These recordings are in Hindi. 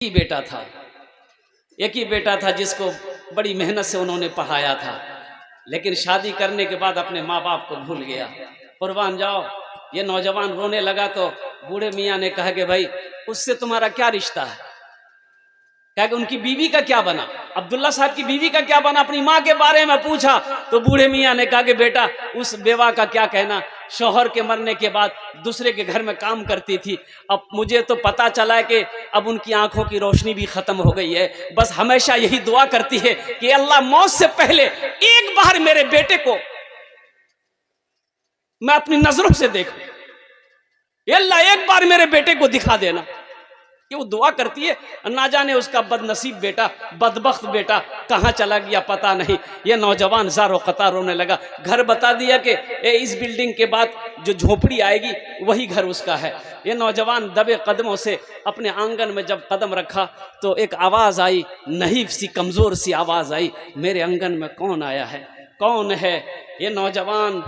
ही बेटा था, एक ही बेटा था जिसको बड़ी मेहनत से उन्होंने पढ़ाया था, लेकिन शादी करने के बाद अपने माँ बाप को भूल गया। कुर्बान जाओ, ये नौजवान रोने लगा तो बूढ़े मियाँ ने कहा कि भाई उससे तुम्हारा क्या रिश्ता है? कहा कि उनकी बीवी का क्या बना, अब्दुल्ला साहब की बीवी का क्या बना? अपनी माँ के बारे में पूछा तो बूढ़े मियाँ ने कहा कि बेटा उस बेवा का क्या कहना, शौहर के मरने के बाद दूसरे के घर में काम करती थी। अब मुझे तो पता चला है कि अब उनकी आंखों की रोशनी भी खत्म हो गई है। बस हमेशा यही दुआ करती है कि अल्लाह मौत से पहले एक बार मेरे बेटे को मैं अपनी नजरों से देखूं, अल्लाह एक बार मेरे बेटे को दिखा देना। कि वो दुआ करती है, ना जाने उसका बदनसीब बेटा, बदबख्त बेटा कहाँ चला गया पता नहीं। ये नौजवान ज़ारो कतार रोने लगा। घर बता दिया कि इस बिल्डिंग के बाद जो झोपड़ी आएगी वही घर उसका है। ये नौजवान दबे कदमों से अपने आंगन में जब कदम रखा तो एक आवाज़ आई, नहीफ सी कमज़ोर सी आवाज़ आई, मेरे आंगन में कौन आया है, कौन है? ये नौजवान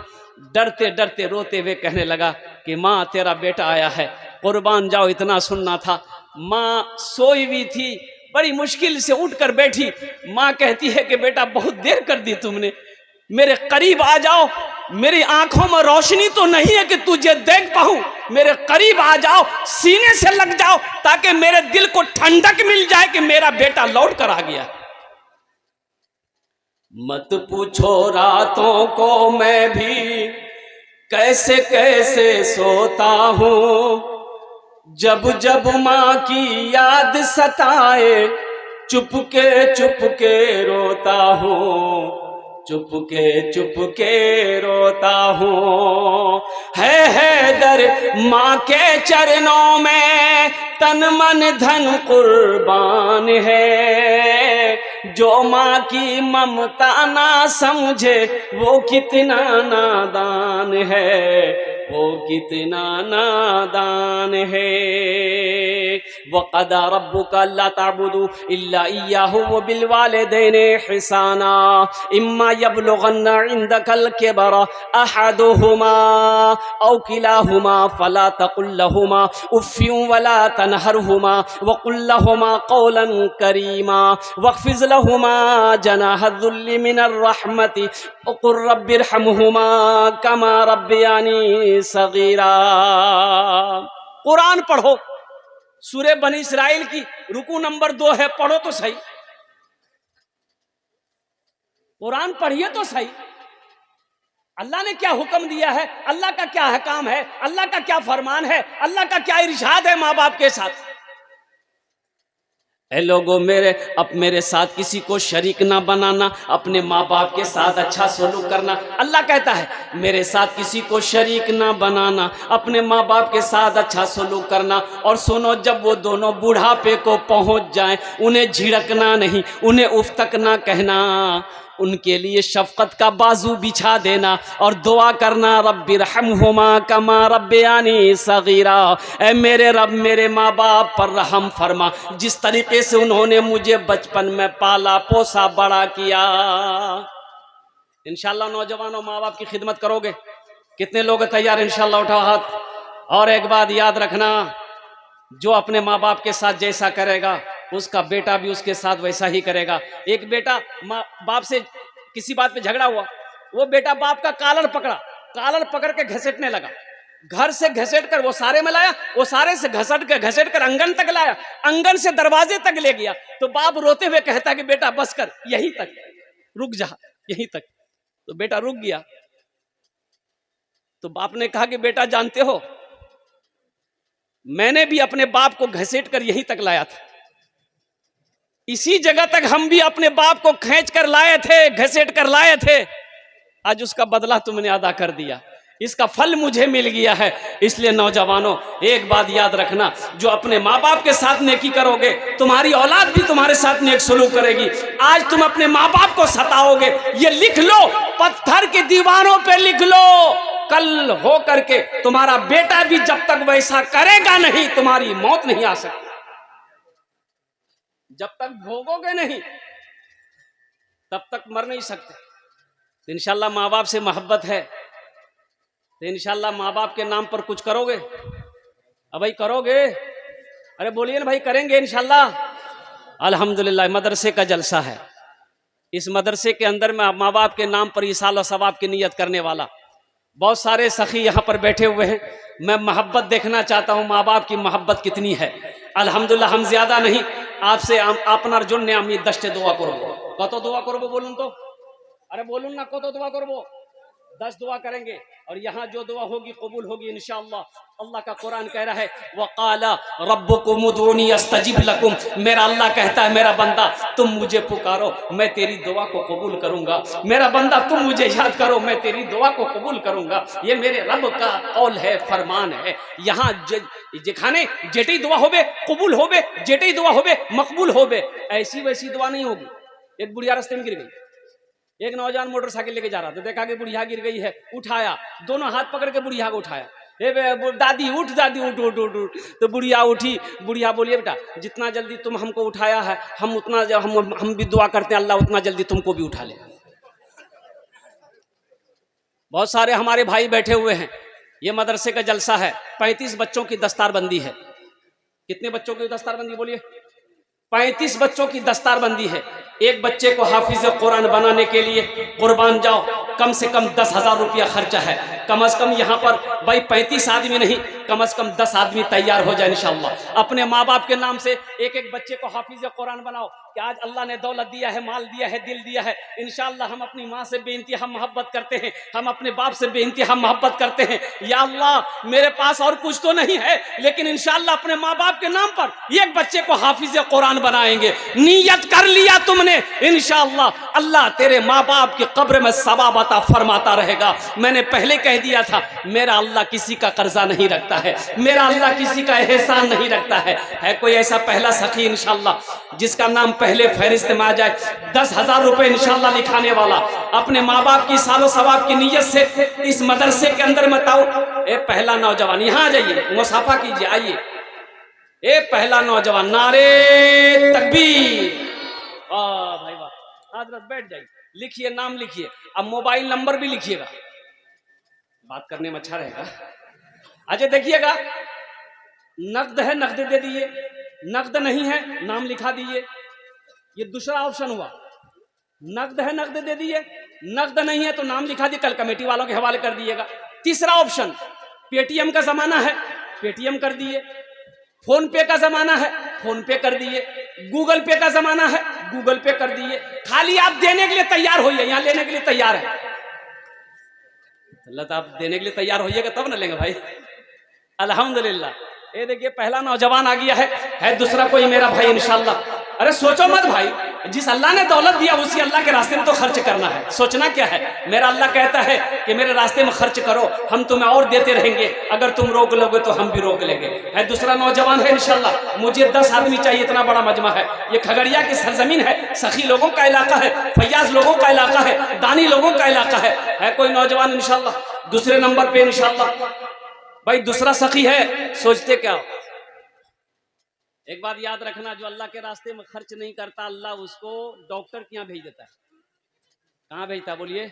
डरते डरते रोते हुए कहने लगा कि माँ तेरा बेटा आया है। कुर्बान जाओ, इतना सुनना था। माँ सोई हुई थी, बड़ी मुश्किल से उठकर बैठी। माँ कहती है कि बेटा बहुत देर कर दी तुमने, मेरे करीब आ जाओ, मेरी आंखों में रोशनी तो नहीं है कि तुझे देख पाऊं, मेरे करीब आ जाओ, सीने से लग जाओ ताकि मेरे दिल को ठंडक मिल जाए कि मेरा बेटा लौट कर आ गया। मत पूछो रातों को मैं भी कैसे कैसे सोता हूँ, जब जब माँ की याद सताए चुपके रोता हूँ, चुपके रोता हूँ। है दर माँ के चरणों में तन मन धन कुर्बान है, जो माँ की ममता ना समझे वो कितना नादान है, वो कितना नादान है। वक़दा रब्बुका अल्ला ताबुदू इल्ला इय्याहु व बिल वालिदैनि हिसाना इम्मा यबलुगन्ना इंदकल किबरा अहदुहुमा औ किलाहुमा फला तकुल लहुमा उफ़्फिन वला तनहरहुमा व कुल लहुमा क़ौलन करीमा वख़्फ़िज़ लहुमा जनाह ज़ुल्लि मिनर रहमति व क़ुल रब्बिरहमहुमा कमा रब्बियानी सगीरा। कुरान पढ़ो, सूरे बनी इस्राइल की रुकू नंबर 2 है, पढ़ो तो सही, कुरान पढ़िए तो सही। अल्लाह ने क्या हुक्म दिया है, अल्लाह का क्या हकाम है, अल्लाह का क्या फरमान है, अल्लाह का क्या इरशाद है माँ बाप के साथ। ऐ लोगों, मेरे साथ किसी को शरीक ना बनाना, अपने माँ बाप के साथ अच्छा सलूक करना। अल्लाह कहता है मेरे साथ किसी को शरीक ना बनाना, अपने माँ बाप के साथ अच्छा सलूक करना। और सुनो, जब वो दोनों बुढ़ापे को पहुँच जाएं, उन्हें झिड़कना नहीं, उन्हें उफ तक ना कहना, उनके लिए शफकत का बाजू बिछा देना और दुआ करना, रब्बिरहमहुमा कमा रब्बियानी सगीरा। ऐ मेरे रब, मेरे माँ बाप पर रहम फरमा, जिस तरीके से उन्होंने मुझे बचपन में पाला पोसा बड़ा किया। इंशाल्लाह नौजवानों माँ बाप की खिदमत करोगे? कितने लोग तैयार? इंशाल्लाह उठाओ हाथ। और एक बात याद रखना, जो अपने माँ बाप के साथ जैसा करेगा उसका बेटा भी उसके साथ वैसा ही करेगा। एक बेटा माँ बाप से किसी बात पे झगड़ा हुआ, वो बेटा बाप का कालर पकड़ के घसीटने लगा, घर से घसीट कर वो सारे में लाया, वो सारे से घसीट कर आंगन तक लाया, आंगन से दरवाजे तक ले गया। तो बाप रोते हुए कहता कि बेटा बस कर, यहीं तक, रुक जा, यहीं तक। तो बेटा रुक गया। तो बाप ने कहा कि बेटा जानते हो, मैंने भी अपने बाप को घसीट कर यहीं तक लाया था, इसी जगह तक हम भी अपने बाप को खींच कर लाए थे, घसीट कर लाए थे। आज उसका बदला तुमने अदा कर दिया, इसका फल मुझे मिल गया है। इसलिए नौजवानों एक बात याद रखना, जो अपने माँ बाप के साथ नेकी करोगे, तुम्हारी औलाद भी तुम्हारे साथ नेक सलूक करेगी। आज तुम अपने माँ बाप को सताओगे, ये लिख लो, पत्थर की दीवारों पे लिख लो, कल हो करके तुम्हारा बेटा भी जब तक वैसा करेगा नहीं, तुम्हारी मौत नहीं आ सकती। जब तक भोगोगे नहीं तब तक मर नहीं सकते। तो इंशाल्लाह माँ बाप से मोहब्बत है तो इंशाल्लाह माँ बाप के नाम पर कुछ करोगे? अब भाई करोगे? अरे बोलिए ना भाई, करेंगे इंशाल्लाह। अल्हम्दुलिल्लाह, मदरसे का जलसा है। इस मदरसे के अंदर में माँ बाप के नाम पर इसाल और सवाब की नियत करने वाला बहुत सारे सखी यहाँ पर बैठे हुए हैं। मैं मोहब्बत देखना चाहता हूँ, माँ बाप की मोहब्बत कितनी है। अल्हम्दुलिल्लाह, हम ज्यादा नहीं, आपसे আপনার জন্য আমি 10টা দোয়া করব। কত দোয়া করব বলুন তো? अरे बोलून ना, কত দোয়া করব? 10 दुआ करेंगे और यहाँ जो दुआ होगी कबूल होगी इंशाअल्लाह। अल्लाह का कुरान कह रहा है वक़ाला रब्बुकुम उदूनी अस्तजिब लकुम, मेरा अल्लाह कहता है मेरा बंदा तुम मुझे पुकारो मैं तेरी दुआ को कबूल करूंगा। मेरा बंदा तुम मुझे याद करो मैं तेरी दुआ को कबूल करूंगा। ये मेरे रब का कौल है, फरमान है। यहाँ जेखाने जेटी दुआ होबे कबूल होबे, जेटी दुआ होबे मकबूल होबे। ऐसी वैसी दुआ नहीं होगी। एक बुढ़िया रास्ते में गिर गई, एक नौजवान मोटरसाइकिल लेके जा रहा था, देखा कि बुढ़िया गिर गई है, उठाया, दोनों हाथ पकड़ के बुढ़िया को उठाया। दादी उठ, दादी उठ उठ उठ उठ। तो बुढ़िया उठी। बुढ़िया बोलिए बेटा जितना जल्दी तुम हमको उठाया है हम उतना हम भी दुआ करते हैं अल्लाह उतना जल्दी तुमको भी उठा ले। बहुत सारे हमारे भाई बैठे हुए हैं, ये मदरसे का जलसा है। 35 बच्चों की दस्तारबंदी है। कितने बच्चों की दस्तारबंदी बोलिए? 35 बच्चों की दस्तारबंदी है। एक बच्चे को हाफिज कुरान बनाने के लिए कुर्बान जाओ, कम से कम 10,000 रुपया खर्चा है। कम से कम यहाँ पर भाई 35 आदमी नहीं, कम से कम 10 आदमी तैयार हो जाए इंशाअल्लाह। अपने माँ बाप के नाम से एक एक बच्चे को हाफिज कुरान बनाओ कि आज अल्लाह ने दौलत दिया है, माल दिया है, दिल दिया है। इंशाअल्लाह हम अपनी माँ से बेइंतहा मोहब्बत करते हैं, हम अपने बाप से बेइंतहा मोहब्बत करते हैं। या अल्लाह मेरे पास और कुछ तो नहीं है, लेकिन इंशाअल्लाह अपने माँ बाप के नाम पर एक बच्चे को हाफिज कुरान बनाएंगे। नियत कर लिया तुमने, इंशाअल्लाह अल्लाह तेरे माँ बाप की कब्र में सवाब अता फरमाता रहेगा। मैंने पहले कह दिया था मेरा अल्लाह किसी का कर्जा नहीं रखता है, मेरा अल्लाह किसी का एहसान नहीं रखता है कोई ऐसा पहला सखी इंशाअल्लाह जिसका नाम पहले फहरिस्त में आ जाए, 10,000 रुपए इंशाअल्लाह लिखाने वाला, अपने माँ बाप की सालो सवाब की नीयत से इस मदरसे के अंदर बताओ। ए पहला नौजवान यहाँ आ जाइए, मुसाफा कीजिए, आइए। ए पहला नौजवान, नारे तकबीर। वाह भाई वाह, हजरत बैठ जाइए, लिखिए, नाम लिखिए, अब मोबाइल नंबर भी लिखिएगा, बात करने में अच्छा रहेगा। अच्छा देखिएगा, नकद है नकद दे दीजिए, नकद नहीं है नाम लिखा दीजिए। ये दूसरा ऑप्शन हुआ। नकद है नकद दे दीजिए, नकद नहीं है तो नाम लिखा दिए, कल कमेटी वालों के हवाले कर दीजिएगा। तीसरा ऑप्शन, पेटीएम का जमाना है, पेटीएम कर दिए। फोन पे का जमाना है, फोन पे कर दिए। गूगल पे का जमाना है, गूगल पे कर दिए। खाली आप देने के लिए तैयार होइए, यहाँ लेने के लिए तैयार है। अल्लाह तो आप देने के लिए तैयार होइएगा तब ना लेंगे भाई। अल्हम्दुलिल्लाह, ये देखिए पहला नौजवान आ गया है दूसरा कोई मेरा भाई इंशाअल्लाह। अरे सोचो मत भाई, जिस अल्लाह ने दौलत दिया उसी अल्लाह के रास्ते में तो खर्च करना है, सोचना क्या है। मेरा अल्लाह कहता है कि मेरे रास्ते में खर्च करो, हम तुम्हें और देते रहेंगे, अगर तुम रोक लोगे तो हम भी रोक लेंगे। है दूसरा नौजवान है इंशाअल्लाह। मुझे 10 आदमी चाहिए, इतना बड़ा मजमा है। ये खगड़िया की सरजमीन है, सखी लोगों का इलाका है, फैयाज लोगों का इलाका है, दानी लोगों का इलाका है कोई नौजवान इंशाअल्लाह दूसरे नंबर पे इंशाअल्लाह। भाई दूसरा सखी है, सोचते क्या हो? एक बात याद रखना, जो अल्लाह के रास्ते में खर्च नहीं करता अल्लाह उसको डॉक्टर के यहाँ भेज देता है। कहाँ भेजता है बोलिए?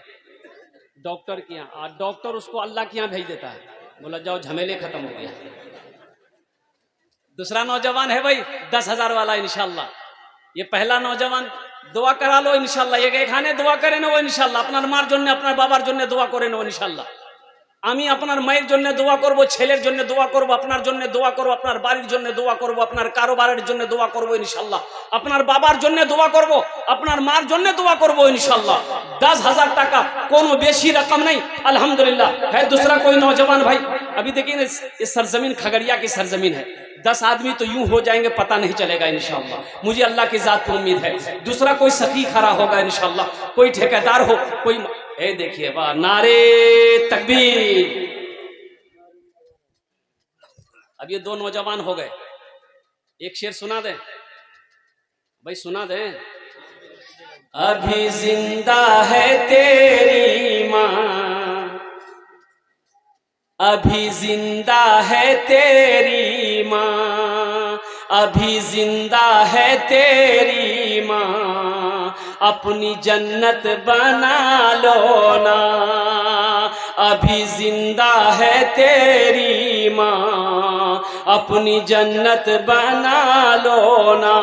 डॉक्टर के यहाँ। और डॉक्टर उसको अल्लाह के यहाँ भेज देता है, बोला जाओ झमेले खत्म हो गया। दूसरा नौजवान है भाई 10,000 वाला इंशाअल्लाह। ये पहला नौजवान दुआ करा लो इंशाअल्लाह, ये खाने दुआ करे ना वो इंशाअल्लाह, अपना मार जन्य अपना बाबार जन्य दुआ करे ना इंशाअल्लाह। আমি আপনার মায়ের জন্য দোয়া করব, ছেলের জন্য দোয়া করব, আপনার জন্য দোয়া করব, আপনার বাড়ির জন্য দোয়া করব, আপনার কারোবারের জন্য দোয়া করব ইনশাআল্লাহ, আপনার বাবার জন্য দোয়া করব, আপনার মার জন্য দোয়া করব ইনশাআল্লাহ। 10,000 টাকা কোনো বেশি रकम नहीं, अल्हम्दुलिल्लाह। है दूसरा कोई नौजवान भाई, अभी देखिए ना ये सरजमीन खगड़िया की सरजमीन है, 10 आदमी तो यूं हो जाएंगे पता नहीं चलेगा इंशाअल्लाह, मुझे अल्लाह की जात पर उम्मीद है। दूसरा कोई सखी खड़ा होगा इंशाअल्लाह, कोई ठेकेदार हो, कोई ए देखिए वाह, नारे तकबीर। अब ये 2 नौजवान हो गए, एक शेर सुना दें भाई, सुना दें। अभी जिंदा है तेरी माँ, अभी जिंदा है तेरी माँ, अभी जिंदा है तेरी माँ, अपनी जन्नत बना लो ना, अभी जिंदा है तेरी माँ, अपनी जन्नत बना लो ना।